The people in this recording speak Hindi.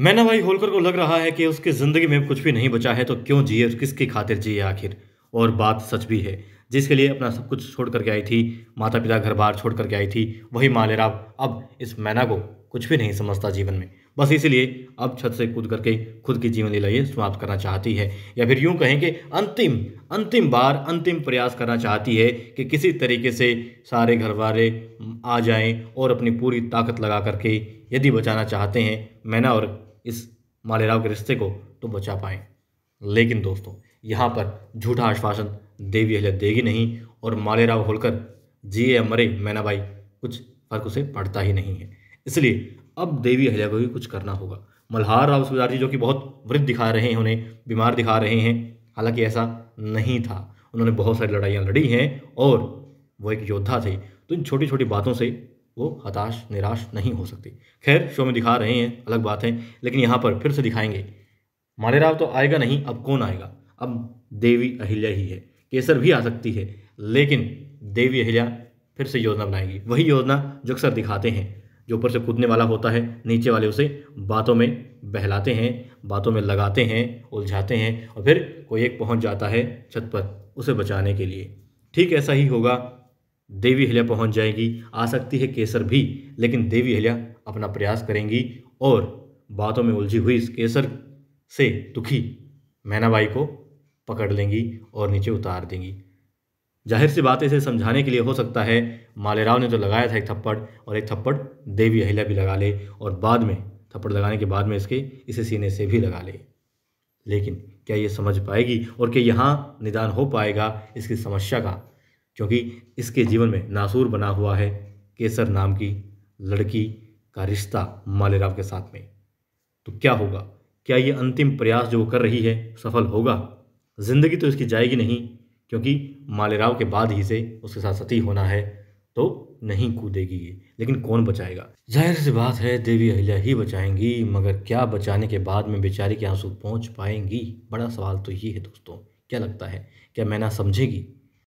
मैना भाई होलकर को लग रहा है कि उसकी ज़िंदगी में कुछ भी नहीं बचा है तो क्यों जिए, किसकी खातिर जिए आखिर। और बात सच भी है, जिसके लिए अपना सब कुछ छोड़ कर के आई थी, माता पिता घर बार छोड़ कर के आई थी, वही मालेराव अब इस मैना को कुछ भी नहीं समझता जीवन में। बस इसीलिए अब छत से कूद करके खुद की जीवन लीला ये समाप्त करना चाहती है, या फिर यूं कहें कि अंतिम अंतिम बार अंतिम प्रयास करना चाहती है कि किसी तरीके से सारे घर वाले आ जाएं और अपनी पूरी ताकत लगा करके यदि बचाना चाहते हैं मैना और इस मालेराव के रिश्ते को तो बचा पाएं। लेकिन दोस्तों, यहाँ पर झूठा आश्वासन देवी अहिल्या देगी नहीं, और मालेराव होलकर जिए या मरे मैना बाई कुछ फर्क उसे पड़ता ही नहीं है। इसलिए अब देवी अहिल्या को भी कुछ करना होगा। मल्हार राव सूबेदार जी जो कि बहुत वृद्ध दिखा रहे हैं, उन्हें बीमार दिखा रहे हैं, हालांकि ऐसा नहीं था। उन्होंने बहुत सारी लड़ाइयाँ लड़ी हैं और वो एक योद्धा थे, तो इन छोटी छोटी बातों से वो हताश निराश नहीं हो सकती। खैर, शो में दिखा रहे हैं, अलग बात है, लेकिन यहाँ पर फिर से दिखाएंगे मालेराव तो आएगा नहीं, अब कौन आएगा? अब देवी अहिल्या ही है। केसर भी आ सकती है, लेकिन देवी अहिल्या फिर से योजना बनाएगी, वही योजना जो अक्सर दिखाते हैं। जो ऊपर से कूदने वाला होता है, नीचे वाले उसे बातों में बहलाते हैं, बातों में लगाते हैं, उलझाते हैं, और फिर कोई एक पहुंच जाता है छत पर उसे बचाने के लिए। ठीक ऐसा ही होगा। देवी अहिल्या पहुंच जाएगी, आ सकती है केसर भी, लेकिन देवी अहिल्या अपना प्रयास करेंगी और बातों में उलझी हुई इस केसर से दुखी मैनाबाई को पकड़ लेंगी और नीचे उतार देंगी। जाहिर सी बात है, इसे समझाने के लिए हो सकता है मालेराव ने तो लगाया था एक थप्पड़, और एक थप्पड़ देवी अहिल्या भी लगा ले, और बाद में थप्पड़ लगाने के बाद में इसे सीने से भी लगा ले। लेकिन क्या ये समझ पाएगी, और क्या यहाँ निदान हो पाएगा इसकी समस्या का? क्योंकि इसके जीवन में नासूर बना हुआ है केसर नाम की लड़की का रिश्ता मालेराव के साथ में। तो क्या होगा? क्या ये अंतिम प्रयास जो वो कर रही है सफल होगा? जिंदगी तो इसकी जाएगी नहीं, क्योंकि मालेराव के बाद ही से उसके साथ सती होना है, तो नहीं कूदेगी ये। लेकिन कौन बचाएगा? जाहिर सी बात है देवी अहिल्या ही बचाएंगी, मगर क्या बचाने के बाद में बेचारी के आंसू पहुंच पाएंगी? बड़ा सवाल तो ये है दोस्तों। क्या लगता है, क्या मैना समझेगी?